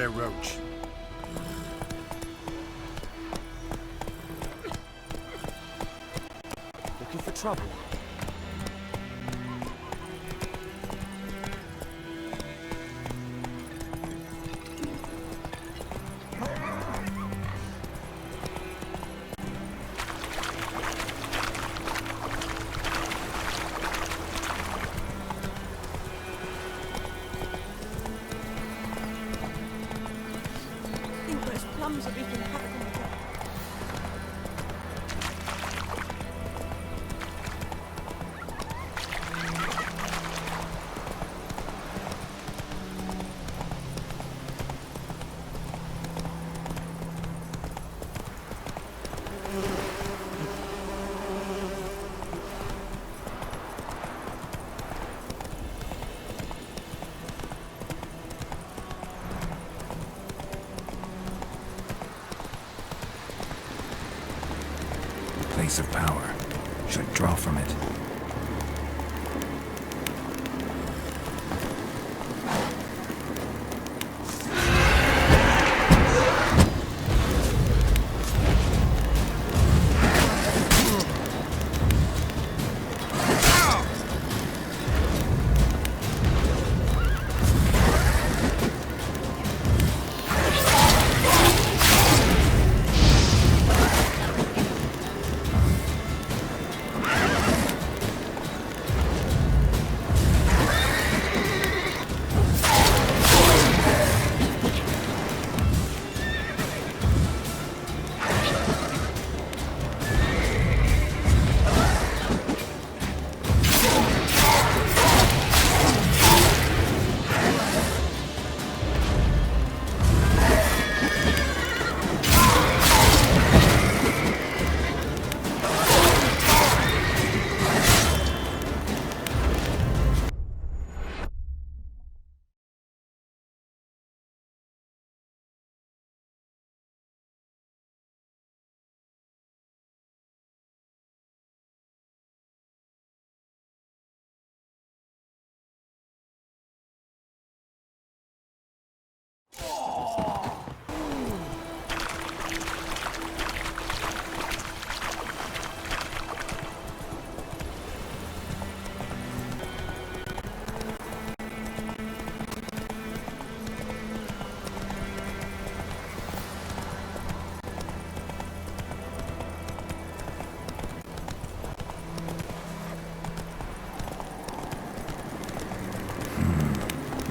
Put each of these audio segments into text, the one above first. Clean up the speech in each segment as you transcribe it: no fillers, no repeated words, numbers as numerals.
there, Roach. Looking for trouble? Plums have eaten half of them. Place of power. Should draw from it.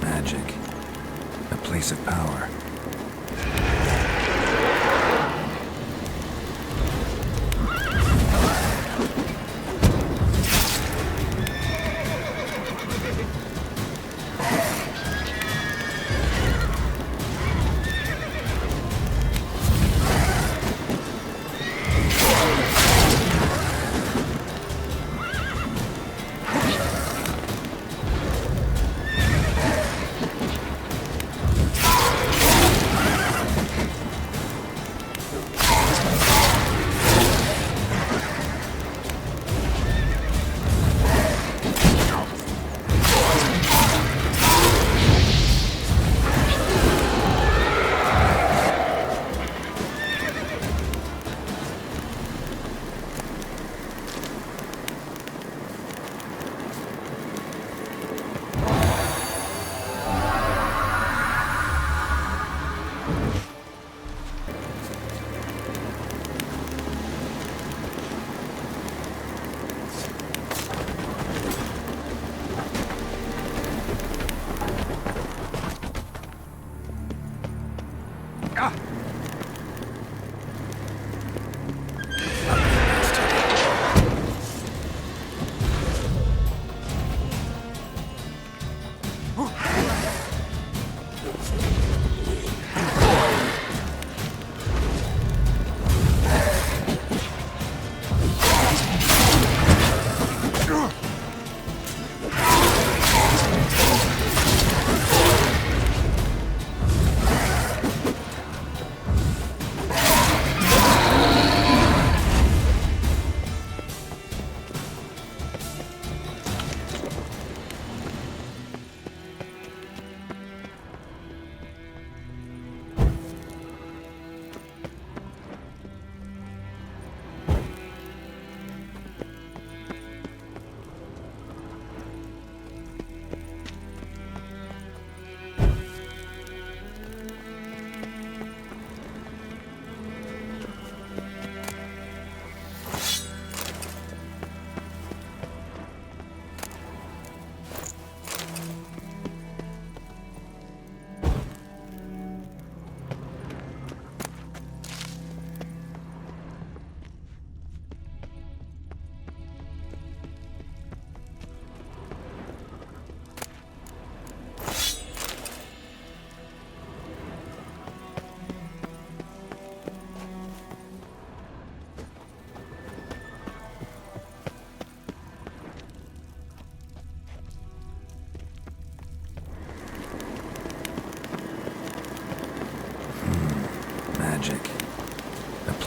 Magic. A place of power.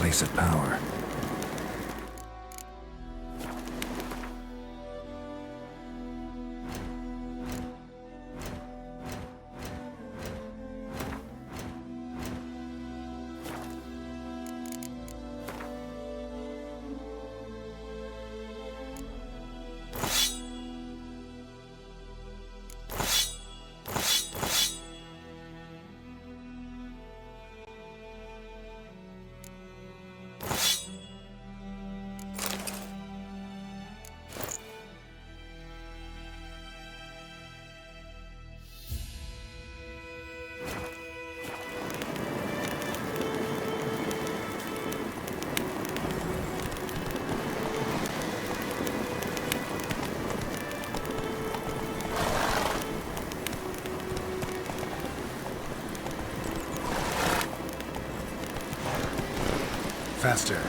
place of power. Faster.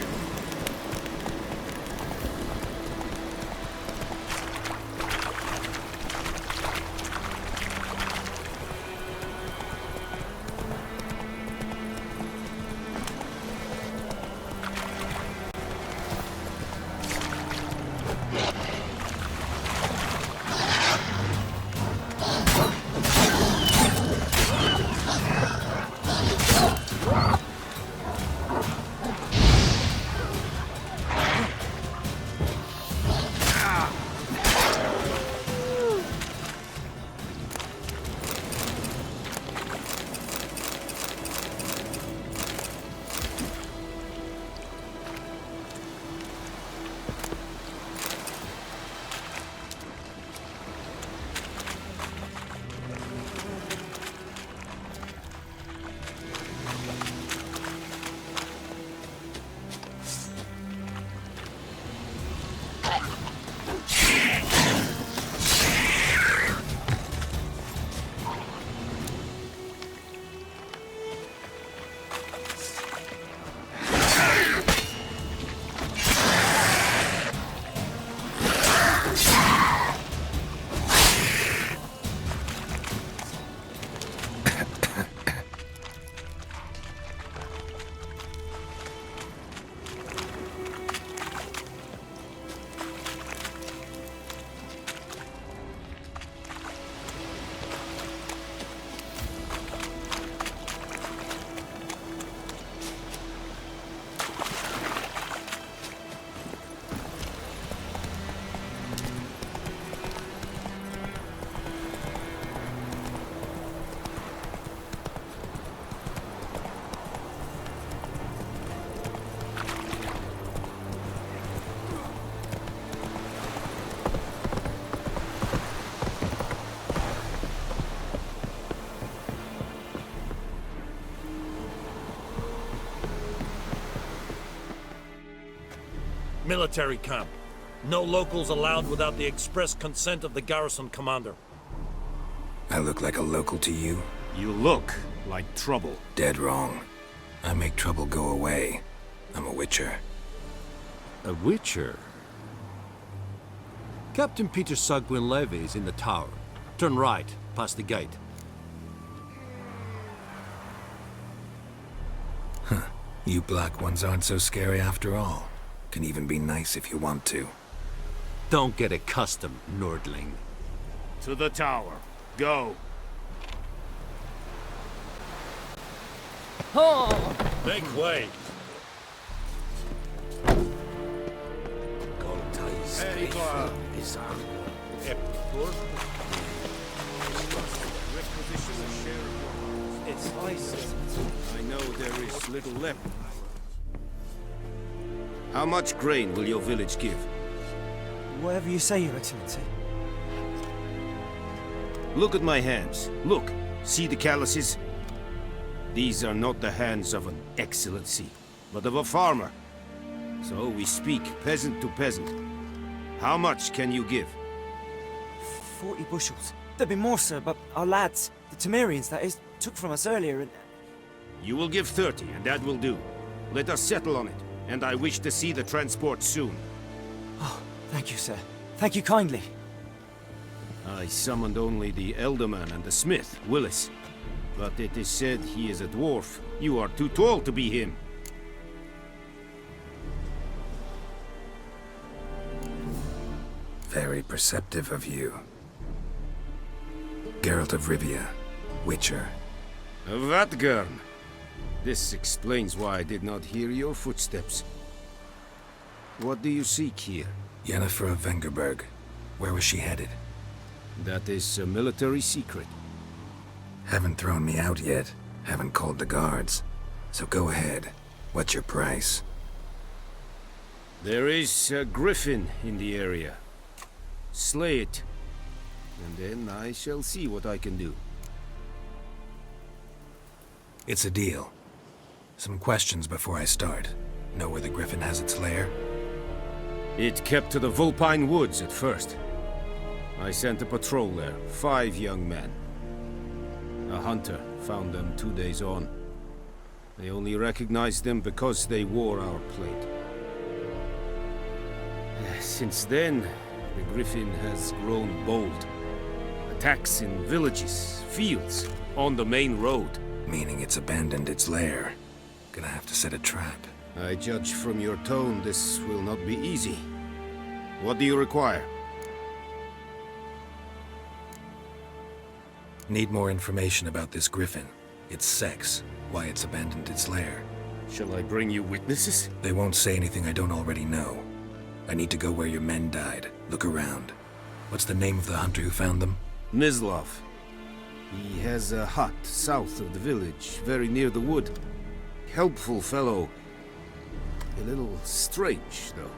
Military camp. No locals allowed without the express consent of the garrison commander. I look like a local to you? You look like trouble. Dead wrong. I make trouble go away. I'm a witcher. A witcher? Captain Peter Sagwin Levy is in the tower. Turn right, past the gate. Huh. You black ones aren't so scary after all. Can even be nice if you want to. Don't get accustomed, Nordling. To the tower. Go. Make way. I know there is little left. How much grain will your village give? Whatever you say, Your Excellency. Look at my hands. Look. See the calluses? These are not the hands of an excellency, but of a farmer. So we speak peasant to peasant. How much can you give? 40 bushels. There'd be more, sir, but our lads, the Temerians, that is, took from us earlier and... You will give 30, and that will do. Let us settle on it, and I wish to see the transport soon. Oh, thank you, sir. Thank you kindly. I summoned only the Elderman and the smith, Willis. But it is said he is a dwarf. You are too tall to be him. Very perceptive of you. Geralt of Rivia, Witcher. Vatgern! This explains why I did not hear your footsteps. What do you seek here? Yennefer of Vengerberg. Where was she headed? That is a military secret. Haven't thrown me out yet. Haven't called the guards. So go ahead. What's your price? There is a griffin in the area. Slay it, and then I shall see what I can do. It's a deal. Some questions before I start. Know where the griffin has its lair? It kept to the Vulpine Woods at first. I sent a patrol there, 5 young men. A hunter found them 2 days on. They only recognized them because they wore our plate. Since then, the griffin has grown bold. Attacks in villages, fields, on the main road. Meaning it's abandoned its lair. Gonna have to set a trap. I judge from your tone this will not be easy. What do you require? Need more information about this griffin. Its sex, why it's abandoned its lair. Shall I bring you witnesses? They won't say anything I don't already know. I need to go where your men died. Look around. What's the name of the hunter who found them? Mislav. He has a hut south of the village, very near the wood. Helpful fellow. A little strange, though.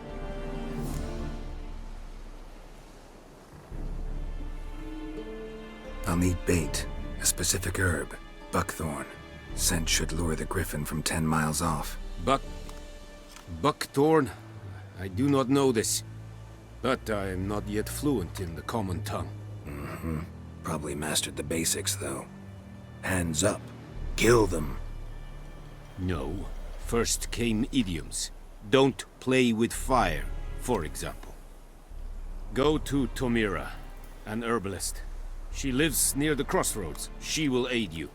I'll need bait, a specific herb, buckthorn. Scent should lure the griffin from 10 miles off. Buckthorn? I do not know this. But I am not yet fluent in the common tongue. Mm-hmm. Probably mastered the basics, though. Hands up. Kill them. No. First came idioms. Don't play with fire, for example. Go to Tomira, an herbalist. She lives near the crossroads. She will aid you.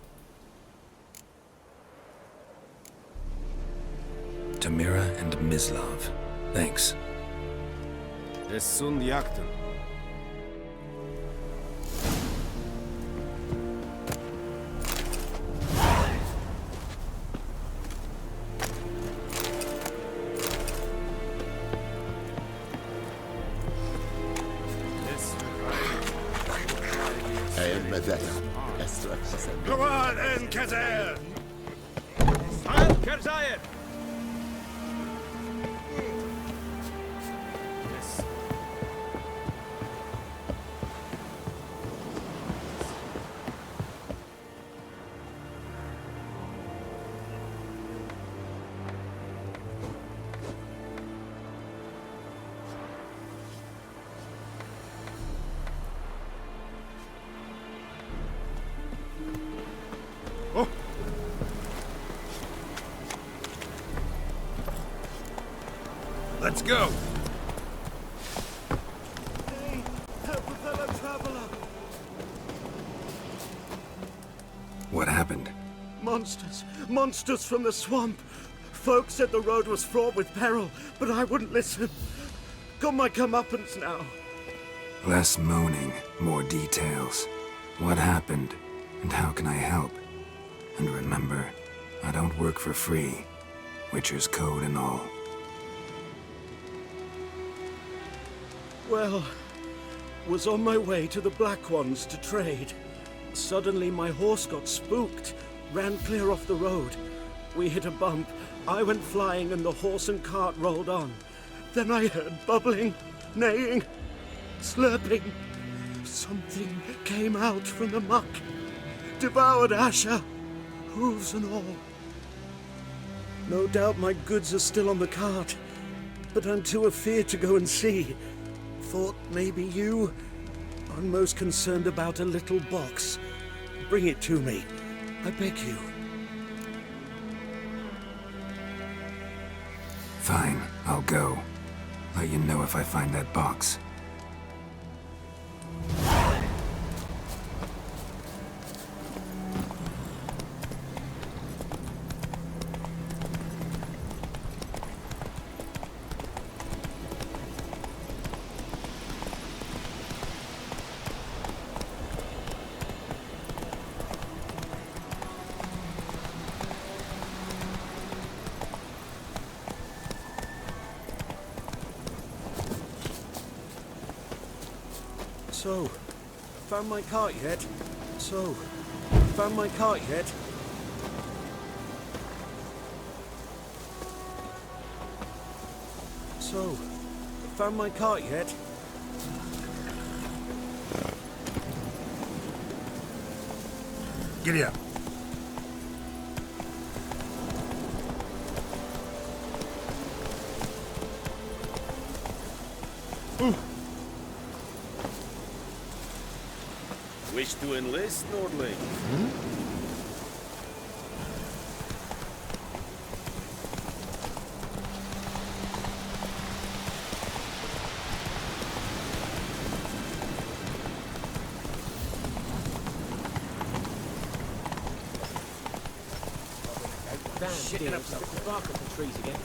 Tamira and Mislav. Thanks. Es sunt jakten. Glad en Kazer! Kerzayer! Let's go! Hey, help a fellow traveler! What happened? Monsters! Monsters from the swamp! Folks said the road was fraught with peril, but I wouldn't listen. Got my comeuppance now. Less moaning, more details. What happened, and how can I help? And remember, I don't work for free. Witcher's code and all. Well, was on my way to the Black Ones to trade. Suddenly my horse got spooked, ran clear off the road. We hit a bump, I went flying and the horse and cart rolled on. Then I heard bubbling, neighing, slurping. Something came out from the muck, devoured Asher, hooves and all. No doubt my goods are still on the cart, but I'm too afeard to go and see. Thought maybe you are most concerned about a little box. Bring it to me, I beg you. Fine, I'll go. Let you know if I find that box. So, found my cart yet? So, found my cart yet? So, found my cart yet? Giddy up. Wish to enlist, Nordling? Shitting up some bark off the trees again.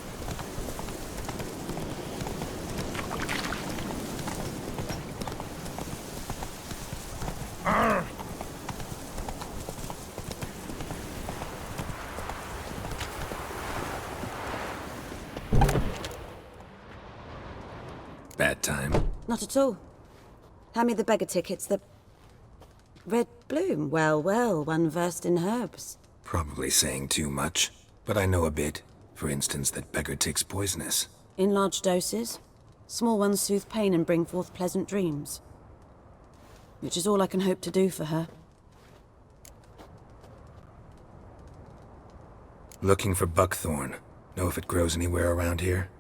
Bad time. Not at all. Hand me the beggar tickets, the... Red bloom. Well, well, one versed in herbs. Probably saying too much, but I know a bit. For instance, that beggar tick's poisonous. In large doses. Small ones soothe pain and bring forth pleasant dreams. Which is all I can hope to do for her. Looking for buckthorn. Know if it grows anywhere around here?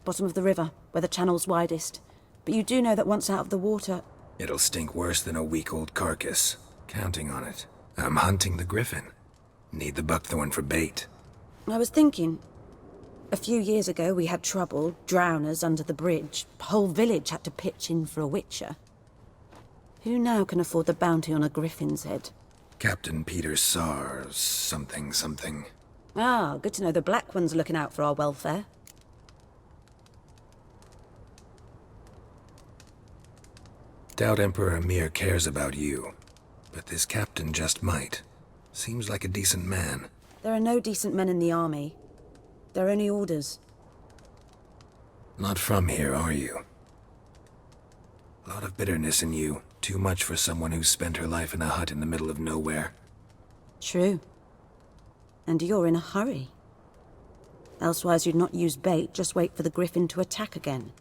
Bottom of the river, where the channel's widest. But you do know that once out of the water... It'll stink worse than a week-old carcass. Counting on it. I'm hunting the griffin. Need the buckthorn for bait. I was thinking... A few years ago we had trouble, drowners under the bridge. Whole village had to pitch in for a witcher. Who now can afford the bounty on a griffin's head? Captain Peter Sars, something. Ah, good to know the Black One's looking out for our welfare. Doubt Emperor Emir cares about you. But this captain just might. Seems like a decent man. There are no decent men in the army. They're only orders. Not from here, are you? A lot of bitterness in you. Too much for someone who spent her life in a hut in the middle of nowhere. True. And you're in a hurry. Elsewise you'd not use bait, just wait for the griffin to attack again.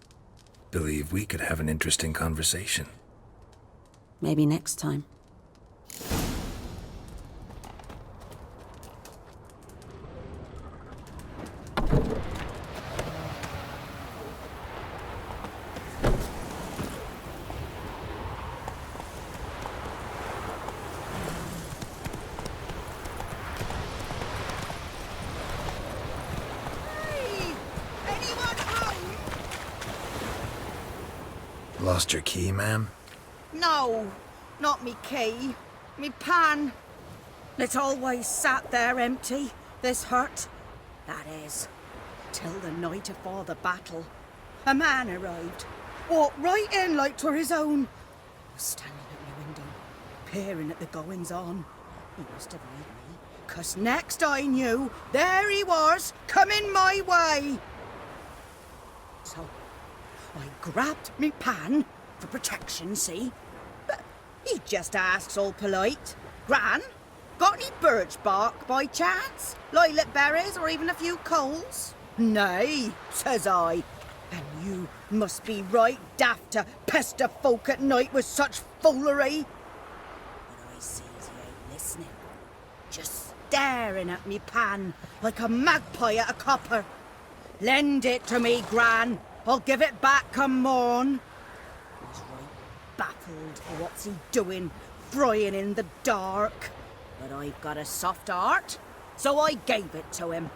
Believe we could have an interesting conversation. Maybe next time. Lost your key, ma'am? No, not me key. Me pan. It's always sat there empty, this hut. That is, till the night afore the battle. A man arrived, walked right in like 'twere his own. Was standing at my window, peering at the goings-on. He must have heard me, 'cause next I knew, there he was, coming my way. So I grabbed me pan for protection, see? But he just asks all polite, Gran, got any birch bark by chance? Lilac berries or even a few coals? Nay, says I. And you must be right daft to pester folk at night with such foolery. But I sees he ain't listening. Just staring at me pan like a magpie at a copper. Lend it to me, Gran. I'll give it back come morn. He's right baffled for what's he doing, frying in the dark. But I've got a soft heart, so I gave it to him.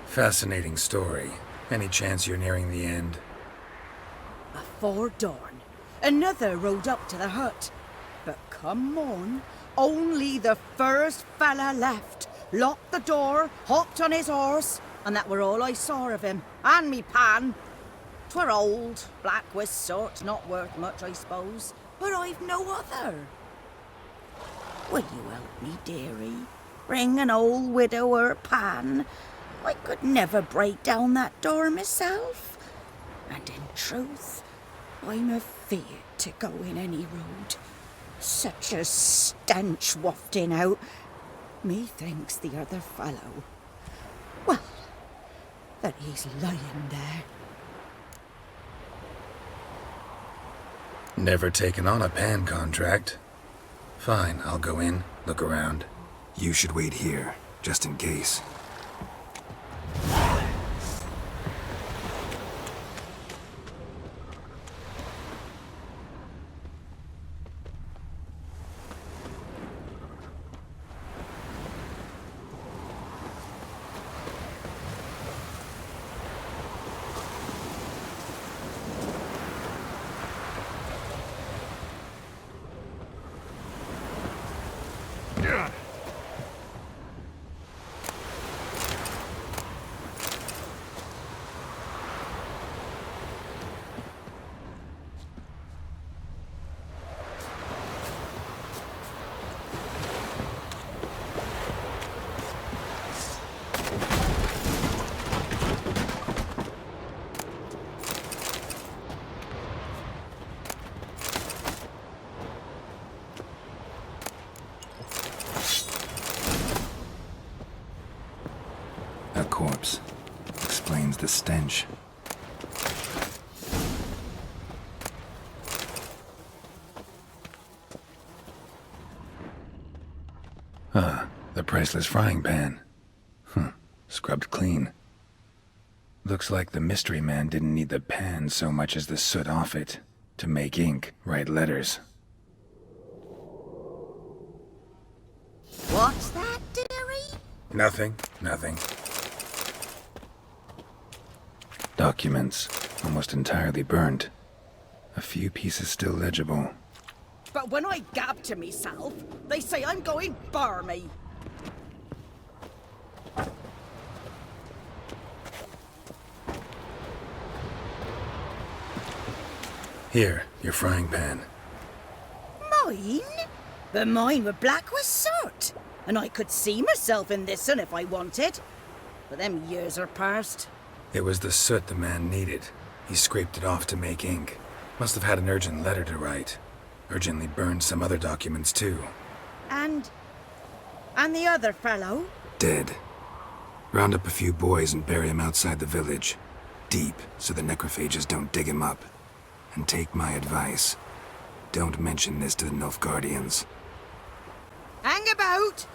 Fascinating story. Any chance you're nearing the end? Before dawn, another rode up to the hut. But come morn, only the first fella left. Locked the door, hopped on his horse, and that were all I saw of him, and me pan. 'Twere old, black with sort, not worth much, I suppose, but I've no other. Will you help me, dearie? Bring an old widower pan? I could never break down that door myself. And in truth, I'm afeard to go in any road. Such a stench wafting out. Methinks the other fellow, well, that he's lying there. Never taken on a pan contract. Fine, I'll go in, look around. You should wait here, just in case. A corpse. Explains the stench. The priceless frying pan. Scrubbed clean. Looks like the mystery man didn't need the pan so much as the soot off it to make ink, write letters. What's that, dearie? Nothing. Documents, almost entirely burnt. A few pieces still legible. But when I gab to myself, they say I'm going barmy. Here, your frying pan. Mine? But mine were black with soot. And I could see myself in this one if I wanted. But them years are past. It was the soot the man needed. He scraped it off to make ink. Must have had an urgent letter to write. Urgently burned some other documents too. And the other fellow? Dead. Round up a few boys and bury him outside the village. Deep, so the necrophages don't dig him up. And take my advice. Don't mention this to the Nilfgaardians. Hang about!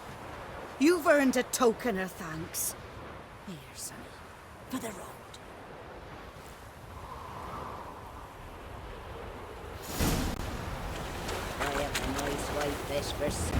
You've earned a token of thanks. Here, sonny, for the road. I have a nice white fish for supper.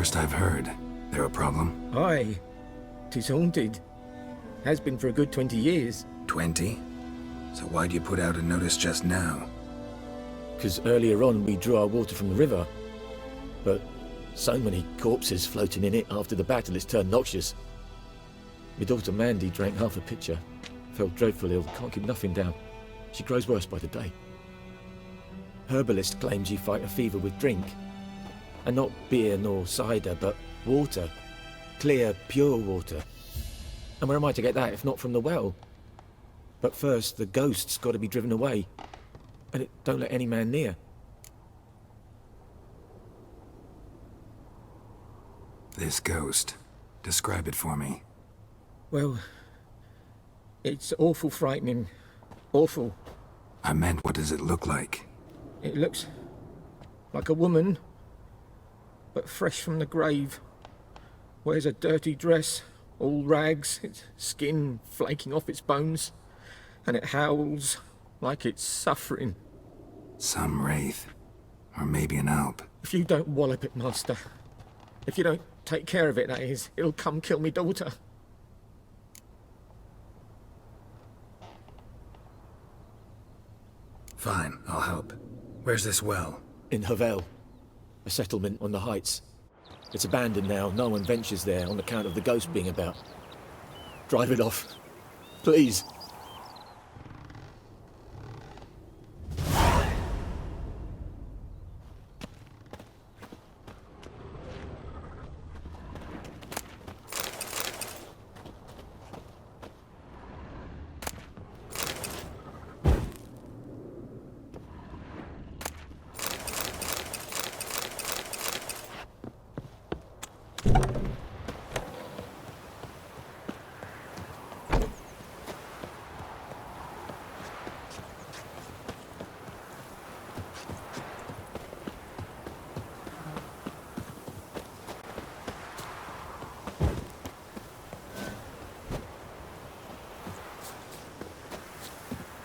First I've heard. There a problem? Aye. 'Tis haunted. Has been for a good 20 years. 20? So why'd you put out a notice just now? 'Cause earlier on we drew our water from the river. But so many corpses floating in it after the battle it's turned noxious. My daughter Mandy drank half a pitcher. Fell dreadful ill, can't keep nothing down. She grows worse by the day. Herbalist claims you fight a fever with drink. And not beer nor cider, but water. Clear, pure water. And where am I to get that if not from the well? But first, the ghost's got to be driven away. And it don't let any man near. This ghost. Describe it for me. Well, it's awful frightening. Awful. I meant, what does it look like? It looks like a woman, but fresh from the grave. Wears a dirty dress, all rags, its skin flaking off its bones, and it howls like it's suffering. Some wraith. Or maybe an alp. If you don't wallop it, Master, if you don't take care of it, that is, it'll come kill me daughter. Fine, I'll help. Where's this well? In Havel, a settlement on the heights. It's abandoned now. No one ventures there on account of the ghost being about. Drive it off, please.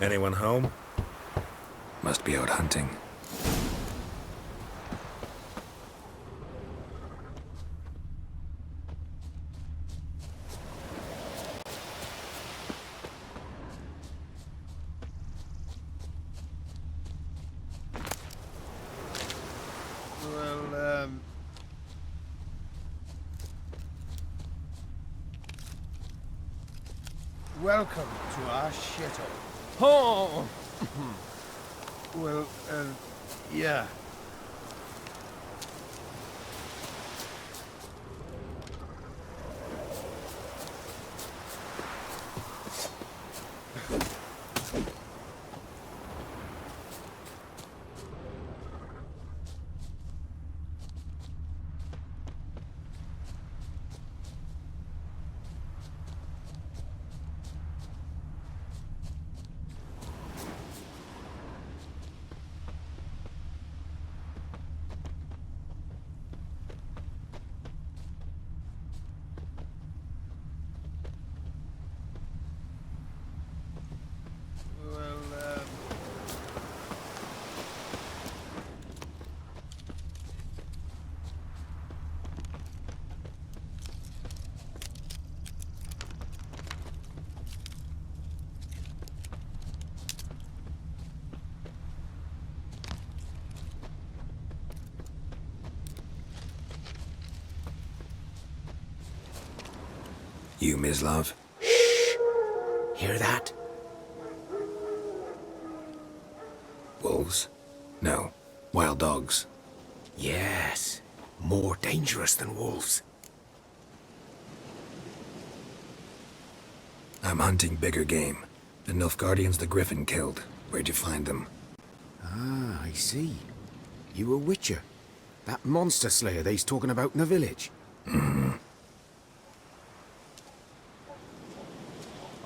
Anyone home? Must be out hunting. Welcome to our chateau. Oh! Well, yeah. You, Mislav? Hear that? Wolves? No. Wild dogs. Yes. More dangerous than wolves. I'm hunting bigger game. The Nilfgaardians the Griffin killed. Where'd you find them? Ah, I see. You a witcher. That monster slayer they's talking about in the village. Mm-hmm.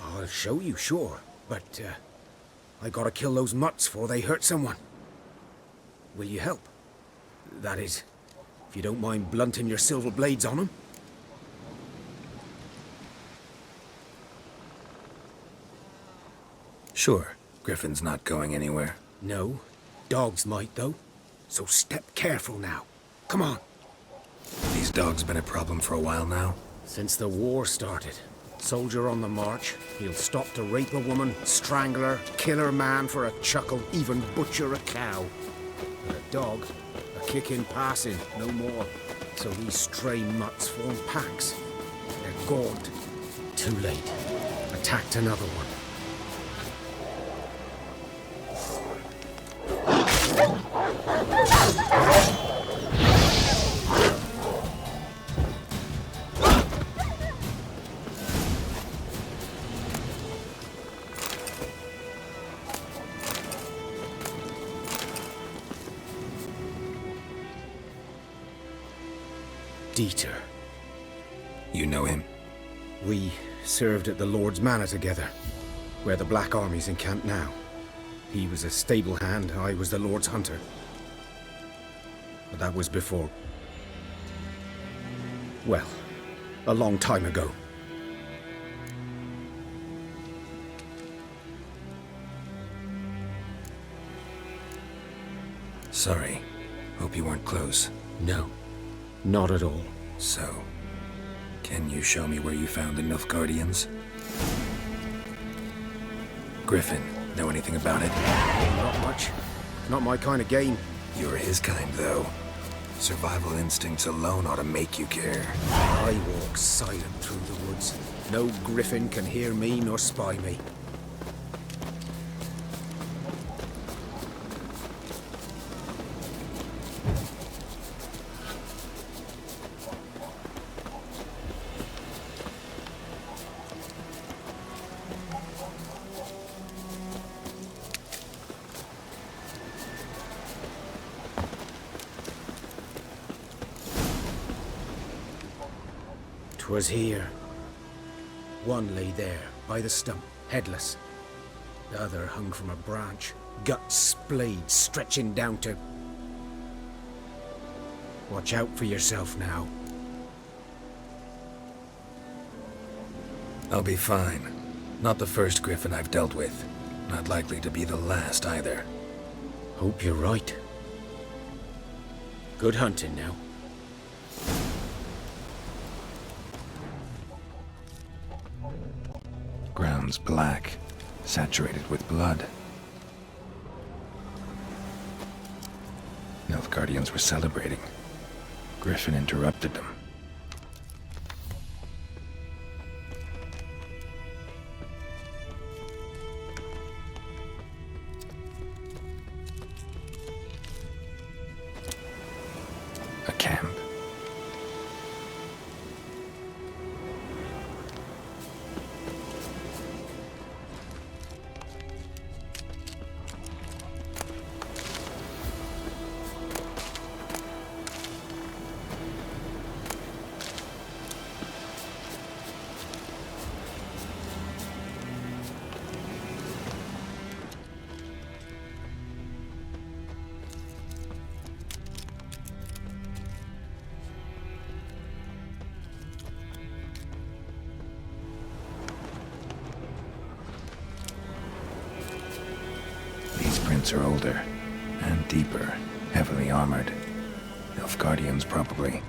I'll show you, sure. But, I gotta kill those mutts before they hurt someone. Will you help? That is, if you don't mind blunting your silver blades on them. Sure. Griffin's not going anywhere. No. Dogs might, though. So step careful now. Come on. These dogs been a problem for a while now? Since the war started. Soldier on the march, he'll stop to rape a woman, strangle her, kill her man for a chuckle, even butcher a cow. But a dog, a kick in passing, no more. So these stray mutts form packs. They're gaunt. Too late. Attacked another one. Dieter. You know him? We served at the Lord's Manor together, where the Black Army's encamped now. He was a stable hand, I was the Lord's hunter. But that was before... well, a long time ago. Sorry. Hope you weren't close. No, not at all. So, can you show me where you found the Nilfgaardians? Griffin, know anything about it? Not much. Not my kind of game. You're his kind, though. Survival instincts alone ought to make you care. I walk silent through the woods. No griffin can hear me nor spy me. 'Twas here. One lay there, by the stump, headless. The other hung from a branch, guts splayed, stretching down to... Watch out for yourself now. I'll be fine. Not the first Griffin I've dealt with. Not likely to be the last either. Hope you're right. Good hunting now. Ground's black, saturated with blood. Nilfgaardians were celebrating. Griffin interrupted them. A camp. Are older and deeper, heavily armored. Nilfgaardians, probably.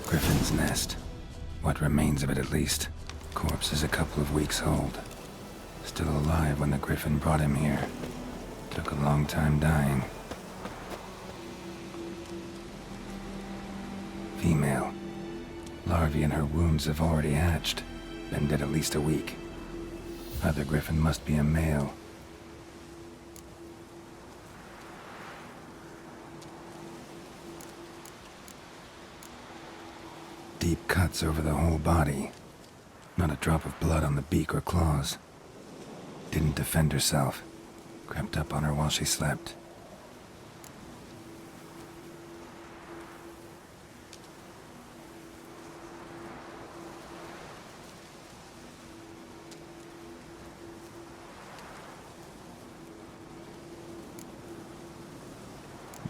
Griffin's nest. What remains of it, at least. Corpse is a couple of weeks old. Still alive when the Griffin brought him here. Took a long time dying. Female. Larvae in her wounds have already hatched. Been dead at least a week. Other griffin must be a male. Deep cuts over the whole body. Not a drop of blood on the beak or claws. Didn't defend herself. Crept up on her while she slept.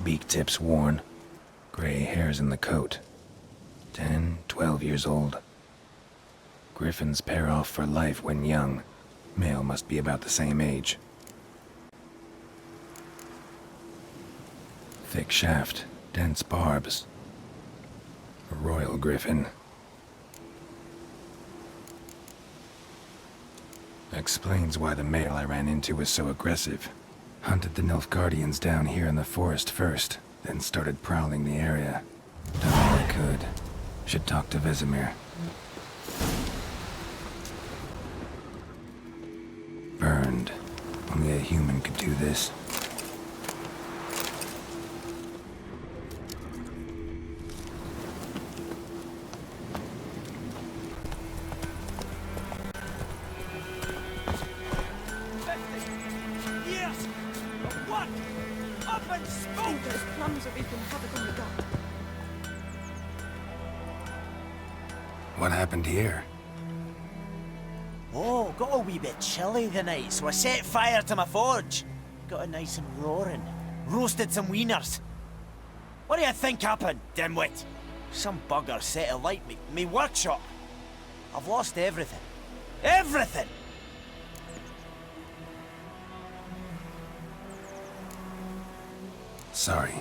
Beak tips worn. Gray hairs in the coat. 10, 12 years old. Griffins pair off for life when young. Male must be about the same age. Thick shaft, dense barbs. A royal griffin. Explains why the male I ran into was so aggressive. Hunted the Nilfgaardians down here in the forest first, then started prowling the area. Done all I could. Should talk to Vesemir. Burned. Only a human could do this. What happened here? Oh, got a wee bit chilly the night, so I set fire to my forge. Got it nice and roaring. Roasted some wieners. What do you think happened, dimwit? Some bugger set alight me workshop. I've lost everything. Everything! Sorry.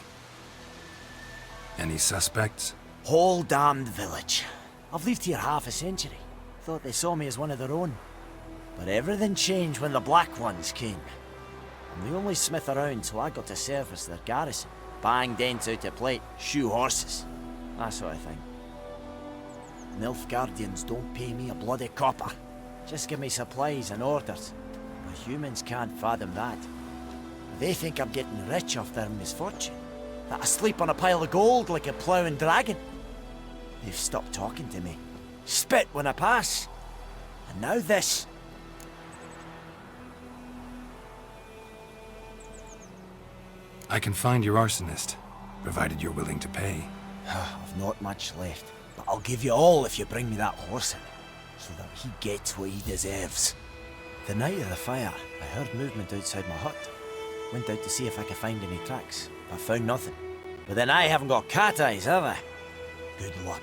Any suspects? Whole damned village. I've lived here half a century. Thought they saw me as one of their own. But everything changed when the Black Ones came. I'm the only smith around, so I got to service their garrison. Bang dents out of plate, shoe horses. That sort of thing. Nilfgaardians don't pay me a bloody copper. Just give me supplies and orders. But humans can't fathom that. They think I'm getting rich off their misfortune. That I sleep on a pile of gold like a ploughing dragon. They've stopped talking to me. Spit when I pass. And now this. I can find your arsonist, provided you're willing to pay. I've not much left, but I'll give you all if you bring me that horse in, so that he gets what he deserves. The night of the fire, I heard movement outside my hut. Went out to see if I could find any tracks, but found nothing. But then I haven't got cat eyes, have I? Good luck.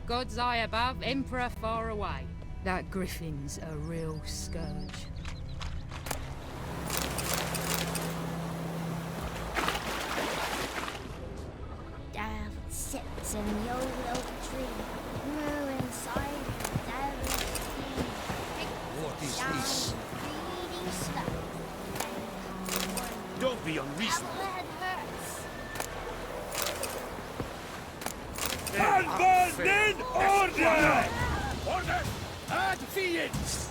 God's eye above, Emperor far away. That griffin's a real scourge. Devil sits in the old oak tree, moo inside the devil's tea. What is this? Greedy stuff. Don't be unreasonable. Abandon order! Order! Advance!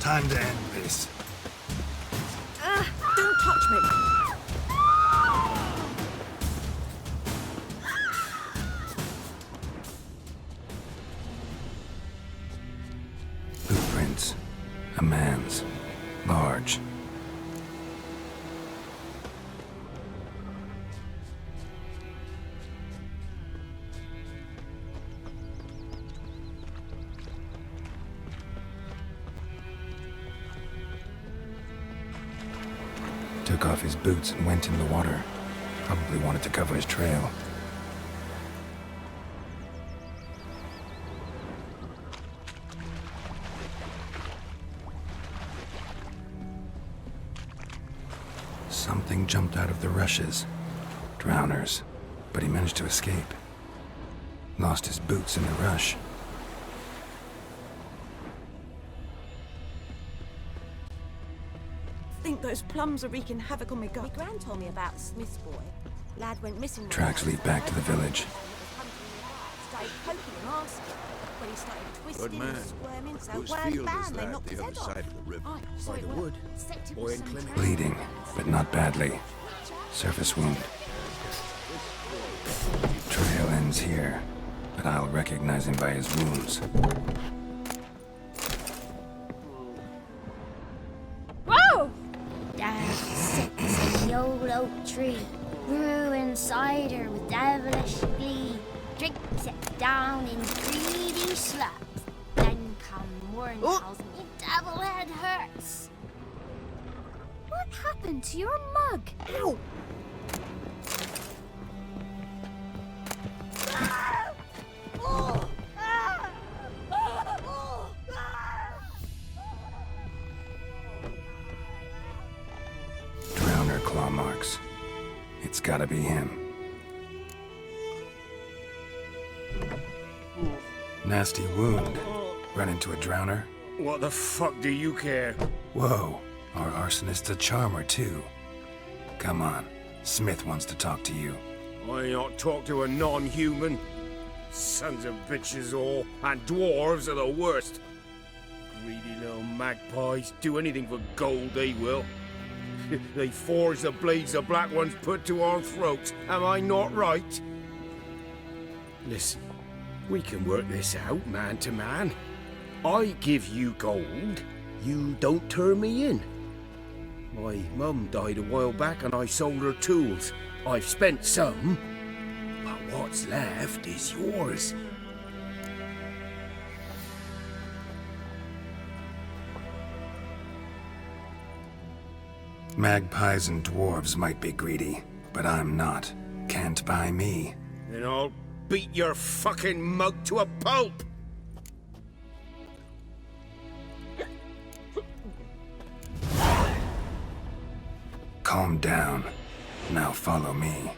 Time to end this. Don't touch me! Footprints. A man's. Large. Took off his boots and went in the water. Probably wanted to cover his trail. Something jumped out of the rushes. Drowners. But he managed to escape. Lost his boots in the rush. I think those plums are wreaking havoc on my gut. My gran told me about Smith's boy. Lad went missing. Tracks lead back to the village. Started poking and asking. When he started twisting Good man. and squirming, so Whose wham field bam, is they that knocked the his other head off. side of the river? By the wood. Boy and Clement. Bleeding, but not badly. Surface wound. Trail ends here, but I'll recognize him by his wounds. Whoa! Dad sits in the old oak tree, brewing cider with devilish glee. Drinks it down in greedy slups. Then come morning tells me devil head hurts. What happened to your mug? Ow! Drowner claw marks. It's gotta be him. Nasty wound. Run into a drowner? What the fuck do you care? Whoa, our arsonist's a charmer too. Come on, Smith wants to talk to you. I not talk to a non-human. Sons of bitches all, and dwarves are the worst. Greedy little magpies, do anything for gold they will. They forge the blades the black ones put to our throats. Am I not right? Listen, we can work this out man to man. I give you gold, you don't turn me in. My mum died a while back and I sold her tools. I've spent some, but what's left is yours. Magpies and dwarves might be greedy, but I'm not. Can't buy me. Then I'll beat your fucking mug to a pulp! Calm down. Now follow me.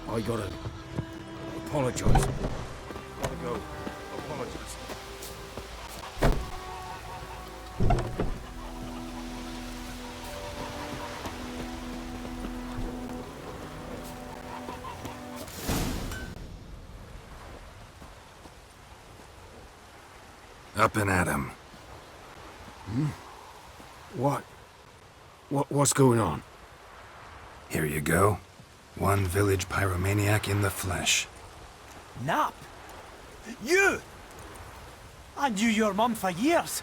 I gotta apologize. Gotta go. Apologize. Up and at him. What's going on? Here you go. One village pyromaniac in the flesh. Nap? You! I knew your mum for years.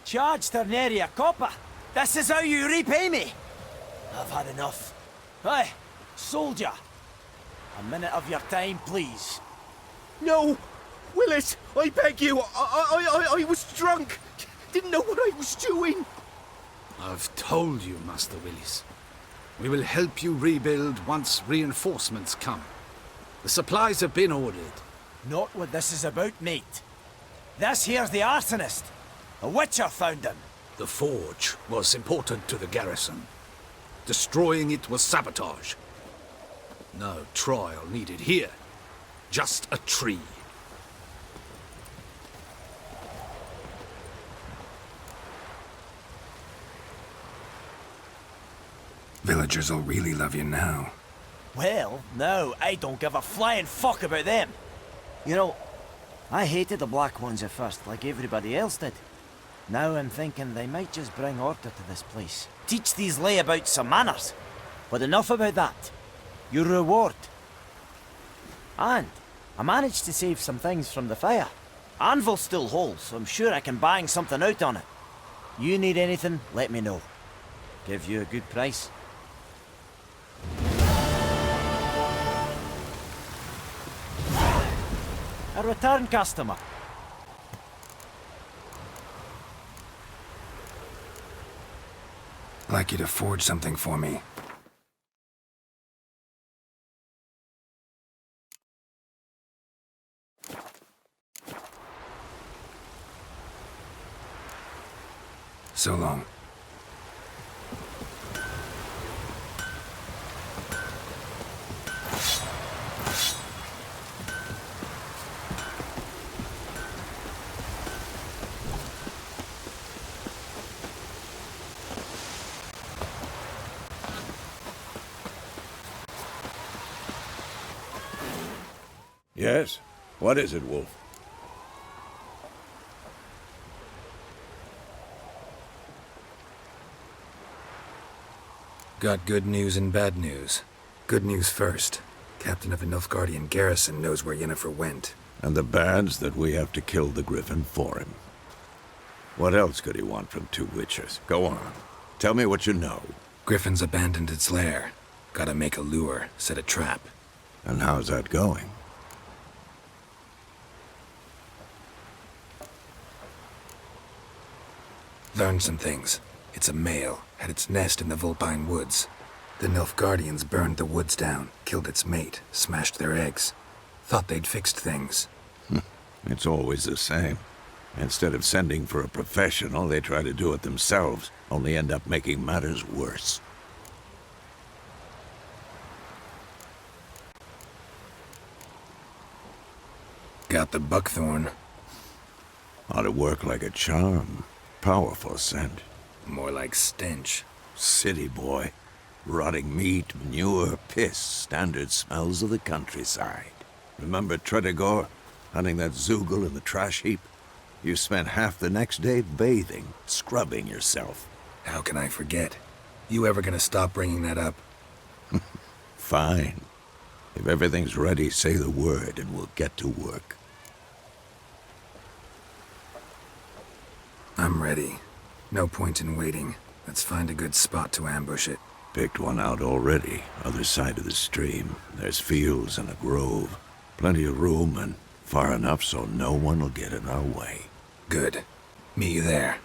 Charged her nary a copper. This is how you repay me. I've had enough. Hey, soldier. A minute of your time, please. No! Willis, I beg you, I was drunk. Didn't know what I was doing. I've told you, Master Willis. We will help you rebuild once reinforcements come. The supplies have been ordered. Not what this is about, mate. This here's the arsonist. A witcher found him. The forge was important to the garrison. Destroying it was sabotage. No trial needed here. Just a tree. villagers will really love you now. Well, no, I don't give a flying fuck about them. You know, I hated the Black Ones at first, like everybody else did. Now I'm thinking they might just bring order to this place. Teach these layabouts some manners. But enough about that. Your reward. And I managed to save some things from the fire. Anvil still holds, so I'm sure I can bang something out on it. You need anything, let me know. Give you a good price. A return customer. I'd like you to forge something for me. So long. Yes? What is it, Wolf? Got good news and bad news. Good news first. Captain of the Nilfgaardian garrison knows where Yennefer went. And the bad's that we have to kill the Griffin for him. What else could he want from two witchers? Go on. Tell me what you know. Griffin's abandoned its lair. Gotta make a lure, set a trap. And how's that going? Learned some things. It's a male, had its nest in the Vulpine Woods. The Nilfgaardians burned the woods down, killed its mate, smashed their eggs. Thought they'd fixed things. It's always the same. Instead of sending for a professional, they try to do it themselves, only end up making matters worse. Got the buckthorn. Ought to work like a charm. Powerful scent. More like stench. City boy. Rotting meat, manure, piss. Standard smells of the countryside. Remember Tredegor? Hunting that Zoogle in the trash heap? You spent half the next day bathing, scrubbing yourself. How can I forget? You ever gonna stop bringing that up? Fine. If everything's ready, say the word and we'll get to work. I'm ready. No point in waiting. Let's find a good spot to ambush it. Picked one out already. Other side of the stream. There's fields and a grove. Plenty of room and far enough so no one will get in our way. Good. Meet you there.